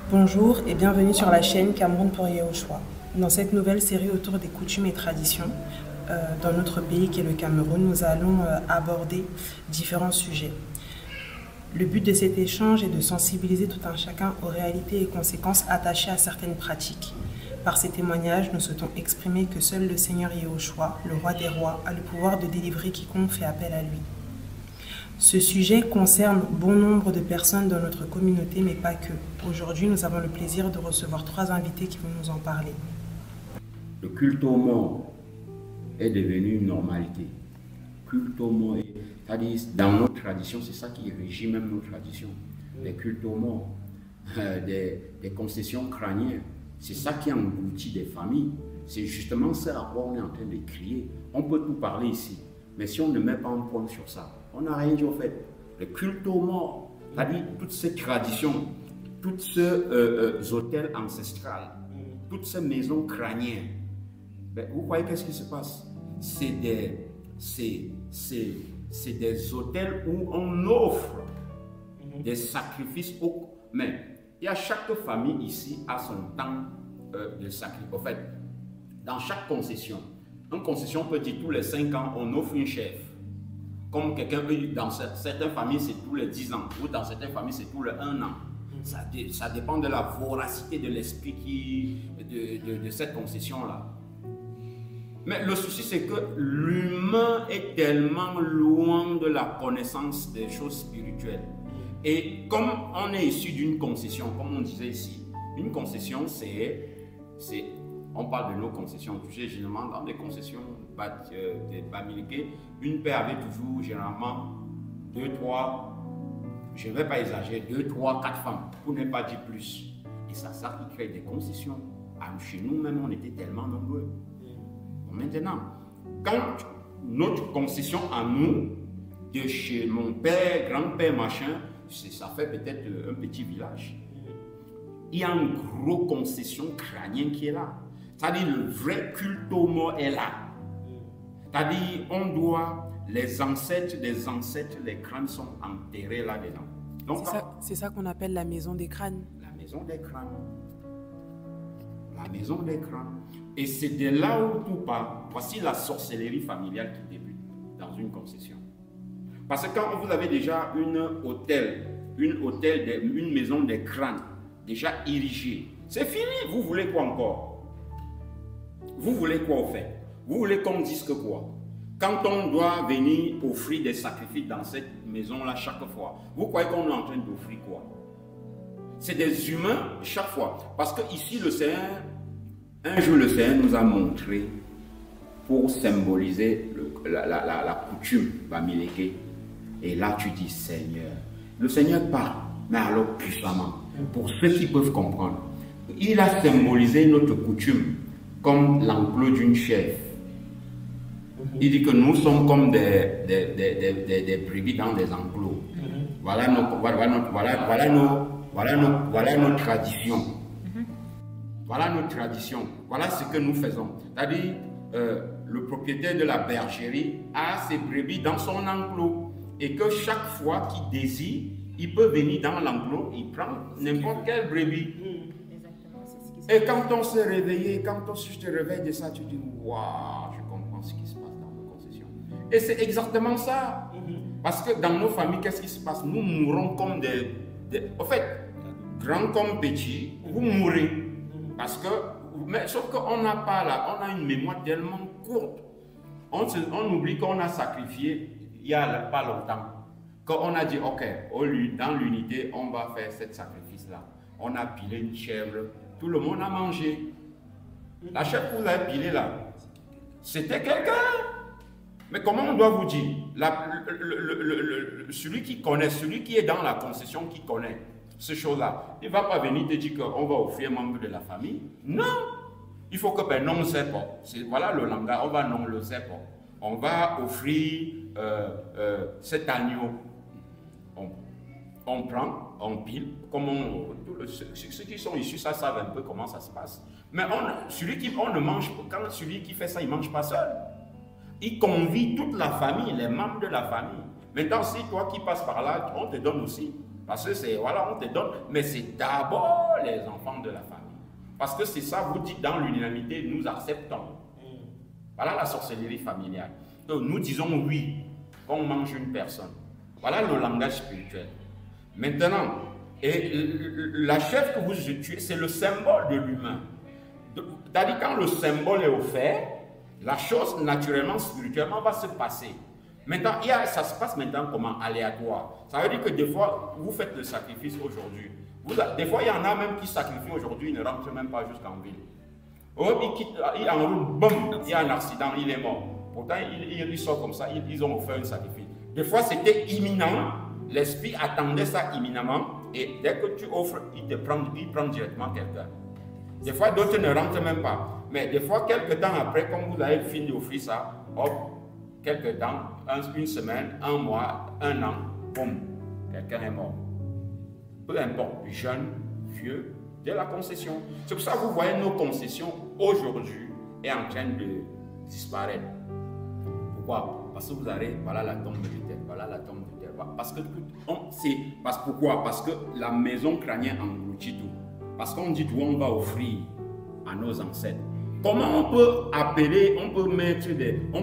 Bonjour et bienvenue sur la chaîne Cameroun pour Yehoshua. Dans cette nouvelle série autour des coutumes et traditions dans notre pays qui est le Cameroun, nous allons aborder différents sujets. Le but de cet échange est de sensibiliser tout un chacun aux réalités et conséquences attachées à certaines pratiques. Par ces témoignages, nous souhaitons exprimer que seul le Seigneur Yehoshua, le roi des rois, a le pouvoir de délivrer quiconque fait appel à lui. Ce sujet concerne bon nombre de personnes dans notre communauté, mais pas que. Aujourd'hui, nous avons le plaisir de recevoir 3 invités qui vont nous en parler. Le culte aux morts est devenu une normalité. Culte aux morts, c'est-à-dire dans notre tradition, c'est ça qui régit même nos traditions. Les cultes aux morts, des concessions crâniennes, c'est ça qui engloutit des familles. C'est justement ça à quoi on est en train de crier. On peut tout parler ici, mais si on ne met pas un point sur ça, on n'a rien dit au fait. Le culte aux morts, c'est-à-dire toutes ces traditions, tous ces hôtels ancestrales, toutes ces maisons crâniennes, ben, vous voyez qu'est-ce qui se passe? C'est des hôtels où on offre des sacrifices. Mais il y a chaque famille ici a son temps de sacrifice. En fait, dans chaque concession, une concession peut dire tous les 5 ans, on offre une chef. Comme quelqu'un peut dire, dans certaines familles, c'est tous les 10 ans, ou dans certaines familles, c'est tous les 1 an. Ça dépend de la voracité de l'esprit de cette concession-là. Mais le souci, c'est que l'humain est tellement loin de la connaissance des choses spirituelles. Et comme on est issu d'une concession, comme on disait ici, une concession, on parle de nos concessions, généralement dans des concessions des bamiliqués, une paire avait toujours généralement 2, 3, je ne vais pas exagérer, 2, 3, 4 femmes, pour ne pas dire plus. Et ça qui crée des concessions. Chez nous même, on était tellement nombreux. Maintenant, quand notre concession à nous, de chez mon père, grand-père, machin, ça fait peut-être un petit village. Il y a une grosse concession crânienne qui est là. C'est-à-dire le vrai culte aux morts est là. C'est-à-dire on doit, les ancêtres des ancêtres, les crânes sont enterrés là-dedans. C'est ça qu'on appelle la maison des crânes. La maison des crânes. La maison des crânes. Et c'est de là où tout part. Voici la sorcellerie familiale qui débute dans une concession. Parce que quand vous avez déjà une maison des crânes déjà érigée, c'est fini. Vous voulez quoi encore? Vous voulez quoi au fait? Vous voulez qu'on dise que quoi? Quand on doit venir offrir des sacrifices dans cette maison-là chaque fois, vous croyez qu'on est en train d'offrir quoi? C'est des humains chaque fois. Parce que ici, le Seigneur, un jour, le Seigneur nous a montré, pour symboliser la coutume bamileke. Et là, tu dis Seigneur. Le Seigneur parle, mais alors puissamment, pour ceux qui peuvent comprendre. Il a symbolisé notre coutume comme l'enclos d'une chèvre. Il dit que nous sommes comme des brebis dans des enclos. Voilà nos traditions. Voilà nos traditions. Voilà ce que nous faisons. C'est-à-dire, le propriétaire de la bergerie a ses brebis dans son enclos. Et que chaque fois qu'il désire, il peut venir dans l'enclos, il prend n'importe quelle brebis. Et quand on s'est réveillé, quand tu te réveilles de ça, tu dis, waouh, je comprends ce qui se passe dans nos concessions. Et c'est exactement ça. Parce que dans nos familles, qu'est-ce qui se passe? Nous mourons comme en fait, grands comme petits, vous mourrez. Parce que, mais sauf qu'on n'a pas là, on a une mémoire tellement courte. On oublie qu'on a sacrifié il n'y a pas longtemps. Quand on a dit, ok, dans l'unité, on va faire ce sacrifice-là. On a pilé une chèvre, tout le monde a mangé. La chèvre que vous avez pilée là, c'était quelqu'un. Mais comment on doit vous dire? Celui qui connaît, celui qui est dans la concession, qui connaît ces choses-là, il ne va pas venir te dire qu'on va offrir un membre de la famille. Non! Il faut que, ben non, on ne sait pas. Voilà le langage, on va non, le sait pas. On va offrir cet agneau. On prend, on pile, ceux qui sont issus, ça savent un peu comment ça se passe. Mais on ne mange pas, quand celui qui fait ça, il ne mange pas seul. Il convie toute la famille, les membres de la famille. Maintenant, si toi qui passes par là, on te donne aussi. Parce que c'est, voilà, on te donne, mais c'est d'abord les enfants de la famille. Parce que c'est ça, vous dites dans l'unanimité, nous acceptons. Voilà la sorcellerie familiale. Donc, nous disons oui quand on mange une personne. Voilà le langage spirituel. Maintenant, et la chèvre que vous tuez, c'est le symbole de l'humain. C'est-à-dire quand le symbole est offert, la chose naturellement, spirituellement va se passer. Maintenant, ça se passe maintenant comment? Aléatoire. Ça veut dire que des fois, vous faites le sacrifice aujourd'hui. Des fois, il y en a même qui sacrifient aujourd'hui, ils ne rentrent même pas jusqu'en ville. Il en route, boum, il y a un accident, il est mort. Pourtant, il sort comme ça, ils ont offert un sacrifice. Des fois, c'était imminent, l'esprit attendait ça imminemment, et dès que tu offres, il prend directement quelqu'un. Des fois, d'autres ne rentrent même pas. Mais des fois, quelques temps après, comme vous avez fini d'offrir ça, hop, quelques temps, une semaine, un mois, un an, boum, quelqu'un est mort. Peu importe, jeune, vieux, de la concession. C'est pour ça que vous voyez nos concessions aujourd'hui est en train de disparaître. Pourquoi? Parce que vous avez, voilà la tombe de terre, voilà la tombe de terre. Pourquoi? Parce que la maison crânienne engloutit tout. Parce qu'on dit où on va offrir à nos ancêtres. Comment on peut appeler, on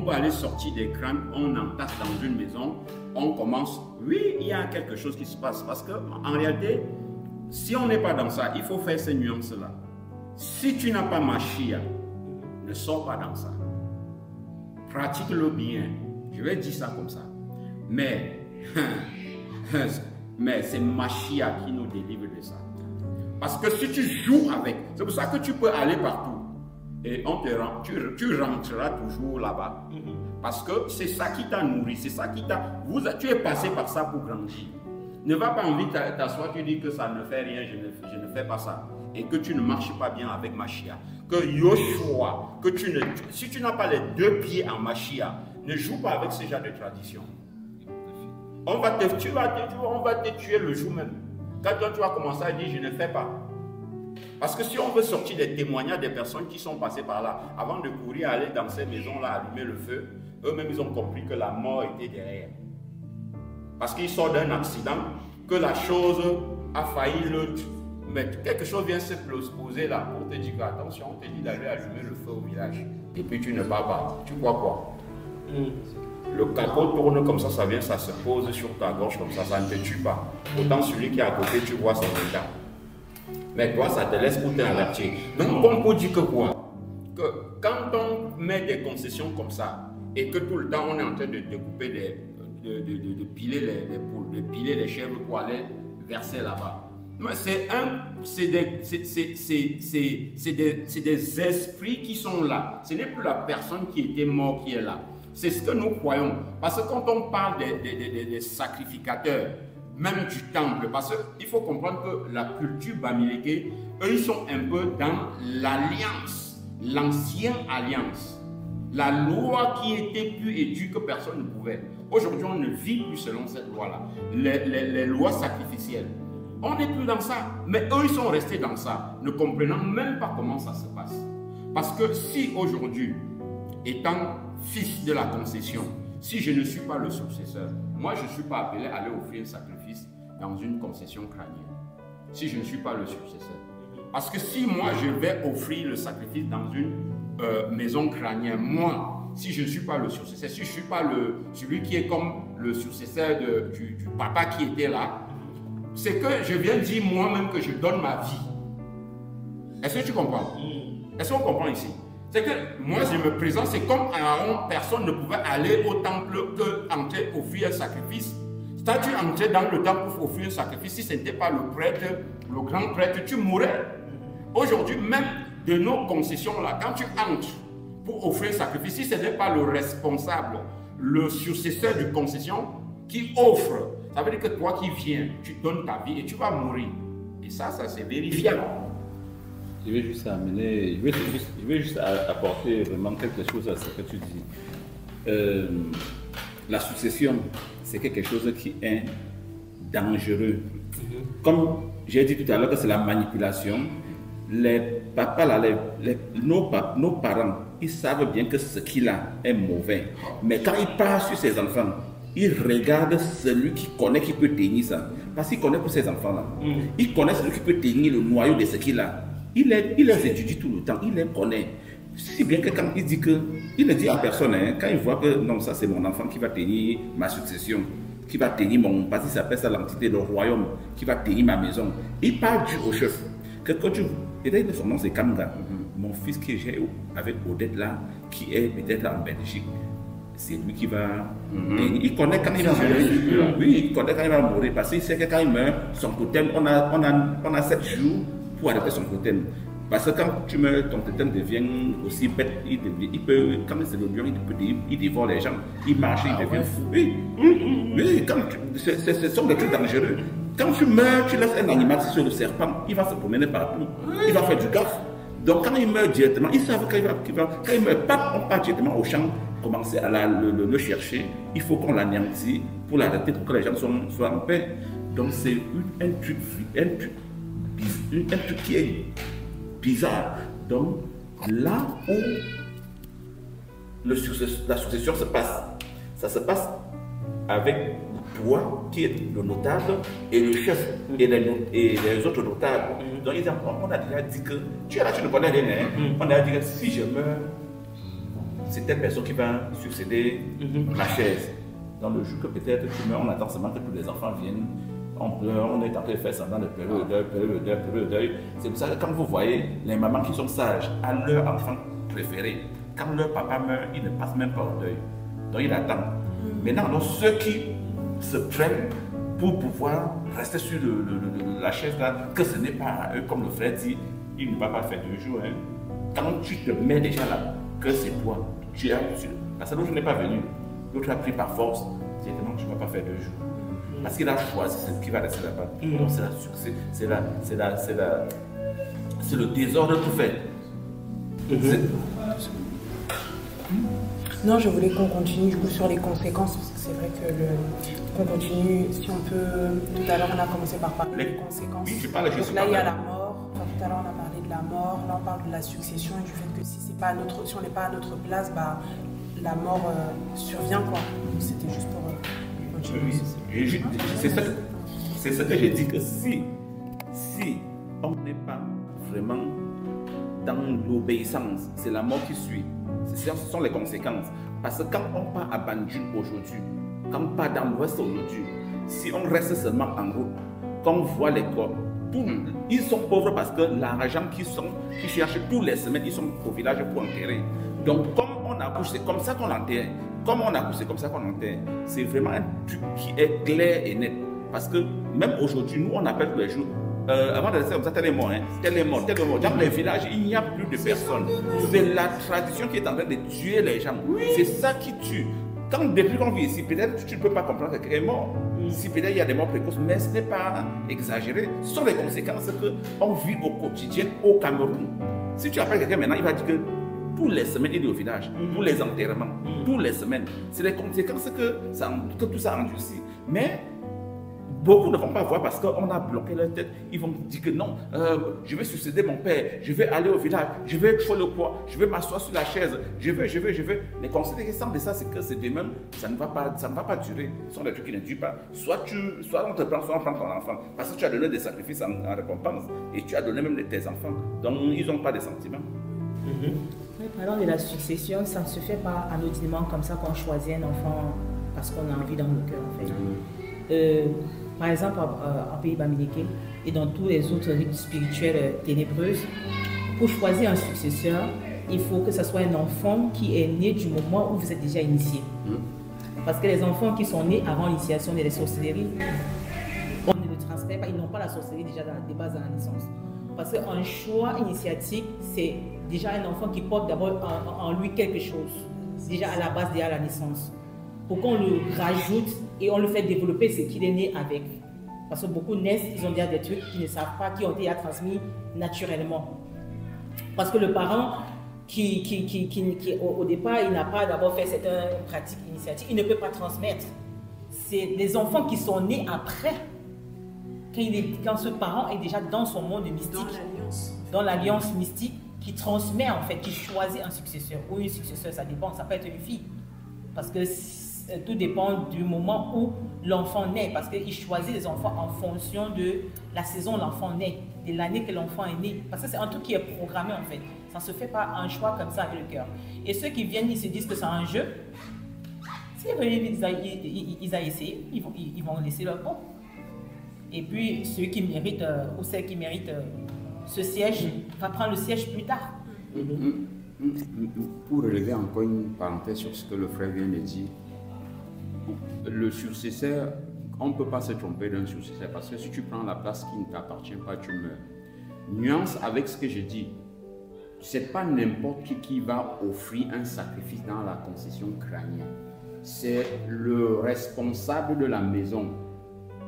peut aller sortir des crânes, on entasse dans une maison, on commence. Oui, il y a quelque chose qui se passe. Parce qu'en réalité, si on n'est pas dans ça, il faut faire ces nuances-là. Si tu n'as pas Machia, ne sors pas dans ça. Pratique-le bien. Je vais dire ça comme ça. Mais c'est Machia qui nous délivre de ça. Parce que si tu joues avec, c'est pour ça que tu peux aller partout. Et tu rentreras toujours là-bas. Parce que c'est ça qui t'a nourri, c'est ça qui t'a... Tu es passé par ça pour grandir. Ne va pas envie t'asseoir, tu dis que ça ne fait rien, je ne fais pas ça. Et que tu ne marches pas bien avec Machia. Que Yoshua, si tu n'as pas les deux pieds en Machia, ne joue pas avec ce genre de tradition. On va te tuer le jour même. Quand toi tu vas commencer à dire je ne fais pas. Parce que si on veut sortir des témoignages des personnes qui sont passées par là, avant de courir aller dans ces maisons-là, allumer le feu, eux-mêmes ils ont compris que la mort était derrière. Parce qu'ils sortent d'un accident, que la chose a failli mais quelque chose vient se poser là pour te dire que attention, on te dit d'aller allumer le feu au village. Et puis tu ne pars pas. Tu crois quoi? Le capot tourne comme ça vient, ça se pose sur ta gorge comme ça ne te tue pas. Autant celui qui est à côté, tu vois son état. Mais toi, ça te laisse pour t'avertir. Donc, on peut dire que quoi? Que quand on met des concessions comme ça, et que tout le temps on est en train de découper de piler les poules, de piler les chèvres pour aller verser là-bas. C'est des esprits qui sont là. Ce n'est plus la personne qui était morte qui est là. C'est ce que nous croyons. Parce que quand on parle des sacrificateurs, même du temple, parce qu'il faut comprendre que la culture bamileke, eux ils sont un peu dans l'alliance, l'ancienne alliance. La loi qui était plus étue que personne ne pouvait. Aujourd'hui, on ne vit plus selon cette loi-là. Les lois sacrificielles. On n'est plus dans ça. Mais eux, ils sont restés dans ça, ne comprenant même pas comment ça se passe. Parce que si aujourd'hui, étant fils de la concession, si je ne suis pas le successeur, moi je ne suis pas appelé à aller offrir un sacrifice dans une concession crânienne. Si je ne suis pas le successeur. Parce que si moi je vais offrir le sacrifice dans une maison crânienne, moi, si je ne suis pas le successeur, si je ne suis pas celui qui est comme le successeur du papa qui était là, c'est que je viens dire moi-même que je donne ma vie. Est-ce que tu comprends? Est-ce qu'on comprend ici? C'est que moi je me présente, c'est comme Aaron, personne ne pouvait aller au temple que entrer offrir un sacrifice. Quand tu entrais dans le temple pour offrir un sacrifice, si ce n'était pas le prêtre, le grand prêtre, tu mourrais. Aujourd'hui, même de nos concessions là, quand tu entres pour offrir un sacrifice, si ce n'est pas le responsable, le successeur de concession qui offre, ça veut dire que toi qui viens, tu donnes ta vie et tu vas mourir. Et ça c'est vérifiable. Je vais juste amener, je vais juste apporter vraiment quelque chose à ce que tu dis. La succession, c'est quelque chose qui est dangereux. Comme j'ai dit tout à l'heure que c'est la manipulation, les papas, là, nos parents, ils savent bien que ce qu'il a est mauvais. Mais quand il part sur ses enfants, il regarde celui qui connaît, qui peut tenir ça. Parce qu'il connaît pour ses enfants-là. Il connaît celui qui peut tenir le noyau de ce qu'il a. Il les étudie tout le temps, il les connaît. Si bien que quand il dit que, il ne dit à personne, hein, quand il voit que non, ça c'est mon enfant qui va tenir ma succession, qui va tenir mon, parce qu'il s'appelle ça l'entité, le royaume, qui va tenir ma maison. Il parle au chef. Que quand tu, et d'ailleurs son nom c'est Kamga, mon fils que j'ai avec Odette là, qui est peut-être en Belgique. C'est lui qui va. Il connaît quand il va mourir. Oui, il connaît quand il va mourir. Parce qu'il sait que quand il meurt, son totem, on a 7 jours pour arrêter son totem. Parce que quand tu meurs, ton totem devient aussi bête. Il peut, quand c'est le lion, il dévore les gens. Il marche, il devient fou. Oui, oui, ce sont des trucs dangereux. Quand tu meurs, tu laisses un animal sur le serpent, il va se promener partout. Il va faire du gaffe. Donc quand il meurt directement, ils savent quand il meurt, pas, on part directement au champ, commencer à le chercher. Il faut qu'on l'anéantisse pour l'arrêter, pour que les gens soient en paix. Donc c'est un truc qui est bizarre. Donc là où la succession se passe, ça se passe avec toi qui est le notable et le chef et les autres notables. Donc on a déjà dit que tu es là, tu ne connais rien. On a dit que si je meurs, c'est telle personne qui va succéder ma chaise. Dans le jour que peut-être tu meurs, on attend seulement que tous les enfants viennent. On pleure, on est en train de faire semblant de pleurer le deuil. C'est pour ça que quand vous voyez les mamans qui sont sages à leur enfant préféré, quand leur papa meurt, ils ne passent même pas au deuil. Donc ils attendent. Maintenant, ceux qui se prennent pour pouvoir rester sur la chaise là, que ce n'est pas à eux, comme le frère dit, il ne va pas faire 2 jours. Hein. Quand tu te mets déjà là, que c'est toi, tu as reçu. Parce que l'autre n'est pas venu, l'autre a pris par force, directement tu ne vas pas faire 2 jours. Parce qu'il a choisi ce qui va rester là-bas. Donc c'est la succès, c'est le désordre tout fait. Non, je voulais qu'on continue du coup sur les conséquences, parce que c'est vrai que qu'on continue, si on peut, tout à l'heure on a commencé par parler des conséquences. Oui, je parle donc là il y a la mort, enfin, tout à l'heure on a parlé de la mort, là on parle de la succession et du fait que si on n'est pas à notre place, bah, la mort survient quoi. Donc c'était juste pour continuer. C'est ce que j'ai dit, que si on n'est pas vraiment dans l'obéissance, c'est la mort qui suit. Ce sont les conséquences. Parce que quand on part à Banjul aujourd'hui, quand on part dans l'ouest aujourd'hui, si on reste seulement en route, quand on voit les corps, ils sont pauvres parce que l'argent qu'ils cherchent tous les semaines, ils sont au village pour enterrer. Donc comme on accouche, c'est comme ça qu'on enterre. Comme on accouche, c'est comme ça qu'on enterre. C'est vraiment un truc qui est clair et net. Parce que même aujourd'hui, nous on appelle tous les jours. Avant de rester comme ça, tel est mort, hein, tel est mort, tel est mort. Dans les villages, il n'y a plus de personnes. C'est la tradition qui est en train de tuer les gens. C'est ça qui tue. Depuis qu'on vit ici, peut-être tu ne peux pas comprendre que quelqu'un est mort. Si peut-être il y a des morts précoces, mais ce n'est pas exagéré. Ce sont les conséquences qu'on vit au quotidien au Cameroun. Si tu appelles quelqu'un maintenant, il va dire que tous les semaines, il est au village, pour les enterrements, tous les semaines. C'est les conséquences que tout ça endurcit. Mais beaucoup ne vont pas voir parce qu'on a bloqué leur tête. Ils vont dire que non, je vais succéder mon père, je vais aller au village, je vais faire le poids, je vais m'asseoir sur la chaise, je vais. Les conséquences de ça, c'est que c'est même, ça ne va pas durer. Ce sont des trucs qui ne durent pas. Soit on te prend, soit on prend ton enfant. Parce que tu as donné des sacrifices en récompense et tu as donné même tes enfants. Donc ils n'ont pas de sentiments. Parlant de la succession, ça ne se fait pas anodinement comme ça qu'on choisit un enfant parce qu'on a envie dans nos cœurs en fait. Par exemple, en pays Bamileke et dans tous les autres rites spirituels ténébreuses, pour choisir un successeur, il faut que ce soit un enfant qui est né du moment où vous êtes déjà initié. Parce que les enfants qui sont nés avant l'initiation de la sorcellerie, on ne le transmet pas, ils n'ont pas la sorcellerie déjà de base à la naissance. Parce qu'un choix initiatique, c'est déjà un enfant qui porte d'abord en lui quelque chose, déjà à la base, déjà à la naissance. Pour qu'on le rajoute et on le fait développer ce qu'il est né avec. Parce que beaucoup naissent, ils ont déjà des trucs qu'ils ne savent pas, qui ont été transmis naturellement. Parce que le parent qui au départ, il n'a pas d'abord fait cette pratique initiatique, il ne peut pas transmettre. C'est les enfants qui sont nés après, quand ce parent est déjà dans son monde mystique, dans l'alliance mystique, qui transmet en fait, qui choisit un successeur ou une successeur, ça dépend, ça peut être une fille. Parce que tout dépend du moment où l'enfant naît, parce qu'ils choisissent les enfants en fonction de la saison où l'enfant naît, de l'année que l'enfant est né. Parce que c'est un truc qui est programmé en fait. Ça ne se fait pas un choix comme ça avec le cœur. Et ceux qui viennent, ils se disent que c'est un jeu. S'ils ont essayé, ils vont laisser leur peau. Et puis ceux qui méritent, ou celles qui méritent ce siège, va prendre le siège plus tard. Pour relever encore une parenthèse sur ce que le frère vient de dire, le successeur, on ne peut pas se tromper d'un successeur parce que si tu prends la place qui ne t'appartient pas, tu meurs. Nuance avec ce que je dis, c'est pas n'importe qui va offrir un sacrifice dans la concession crânienne. C'est le responsable de la maison,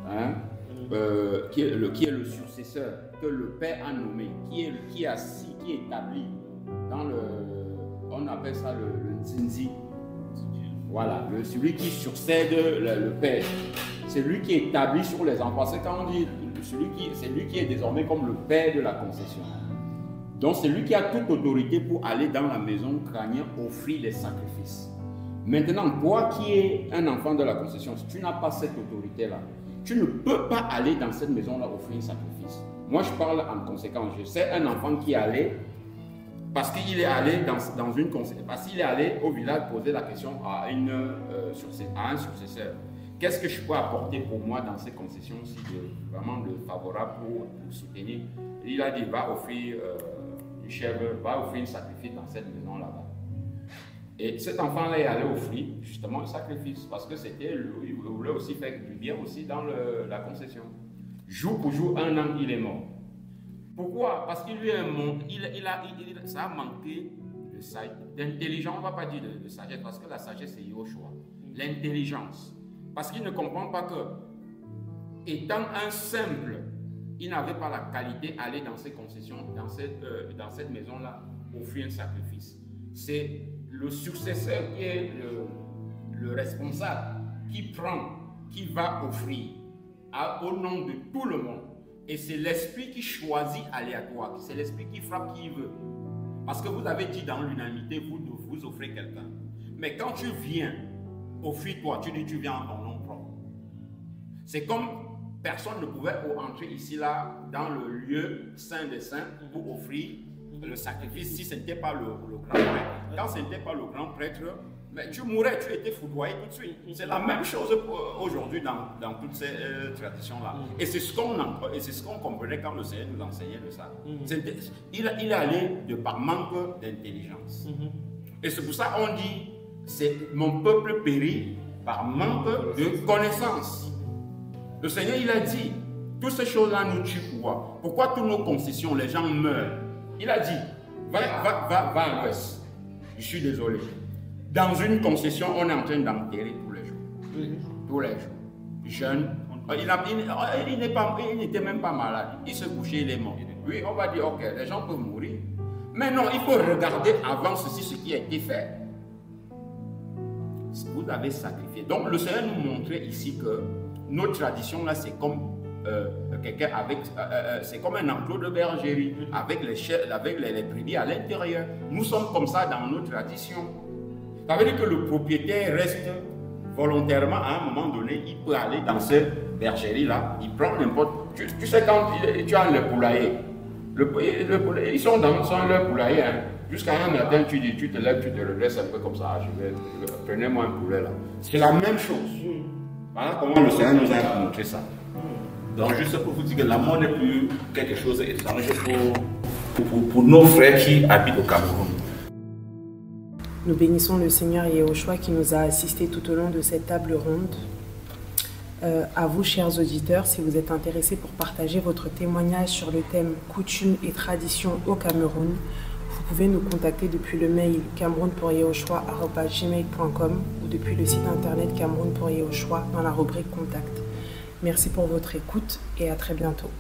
hein, qui est le successeur que le père a nommé, qui est établi dans le, on appelle ça le Nzinzi. Voilà, celui qui succède le père. C'est lui qui est établi sur les enfants. C'est quand on dit c'est lui qui est désormais comme le père de la concession. Donc c'est lui qui a toute autorité pour aller dans la maison crânienne offrir les sacrifices. Maintenant, toi qui es un enfant de la concession, si tu n'as pas cette autorité-là, tu ne peux pas aller dans cette maison-là offrir un sacrifice. Moi, je parle en conséquence. Je sais un enfant qui est allé, parce qu'il est allé dans une concession, parce qu'il est allé au village poser la question à un successeur. Qu'est-ce que je peux apporter pour moi dans ces concessions-ci, vraiment favorable pour soutenir? Il a dit, va offrir une chèvre, va offrir un sacrifice dans cette maison-là-bas. Et cet enfant-là est allé offrir justement un sacrifice parce que il voulait aussi faire du bien aussi dans la concession. Jour pour jour, 1 an, il est mort. Pourquoi? Parce qu'il lui est ça a manqué d'intelligence, on ne va pas dire de sagesse, parce que la sagesse c'est Yoshua. L'intelligence. Parce qu'il ne comprend pas que, étant un simple, il n'avait pas la qualité d'aller dans ces concessions, dans cette maison-là, offrir un sacrifice. C'est le successeur qui est le responsable, qui va offrir au nom de tout le monde. Et c'est l'esprit qui choisit aléatoire, c'est l'esprit qui frappe qui veut. Parce que vous avez dit dans l'unanimité, vous offrez quelqu'un. Mais quand tu viens, offrir toi, tu dis tu viens en ton nom propre. C'est comme personne ne pouvait entrer ici, là, dans le lieu saint des saints pour offrir le sacrifice si ce n'était pas le grand prêtre. Quand ce n'était pas le grand prêtre, mais tu mourais, tu étais foudroyé tout de suite. C'est la même chose aujourd'hui dans toutes ces traditions-là. Et c'est ce qu'on comprenait quand le Seigneur nous enseignait de ça. Il est allé de par manque d'intelligence. Et c'est pour ça qu'on dit, c'est mon peuple périt par manque de connaissance. Le Seigneur, il a dit, toutes ces choses-là nous tuent pourquoi? Pourquoi toutes nos concessions, les gens meurent? Il a dit, va à l'ouest. Je suis désolé. Dans une concession, on est en train d'enterrer tous les jours. Tous les jours. Jeune. Il n'était même pas malade. Il se couchait, il est mort. Oui, on va dire, ok, les gens peuvent mourir. Mais non, il faut regarder avant ceci, ce qui a été fait. Vous avez sacrifié. Donc, le Seigneur nous montrait ici que nos traditions, là, c'est comme quelqu'un avec, c'est comme un enclos de bergerie avec les brebis à l'intérieur. Nous sommes comme ça dans nos traditions. Ça veut dire que le propriétaire reste volontairement, à un moment donné, il peut aller dans cette bergerie-là, il prend n'importe... Tu sais, quand tu as le poulailler, ils sont dans leur poulailler, hein. Jusqu'à un matin, tu te lèves, tu te redresses un peu comme ça, prenez-moi un poulet là. C'est la même chose. Voilà comment le Seigneur nous a montré ça. Donc, juste pour vous dire que l'amour n'est plus quelque chose d'étrange pour nos frères qui habitent au Cameroun. Nous bénissons le Seigneur Yehoshua qui nous a assistés tout au long de cette table ronde. À vous, chers auditeurs, si vous êtes intéressés pour partager votre témoignage sur le thème coutumes et traditions au Cameroun, vous pouvez nous contacter depuis le mail camerounpouryehoshua@gmail.com ou depuis le site internet Cameroun pour Yehoshua dans la rubrique Contact. Merci pour votre écoute et à très bientôt.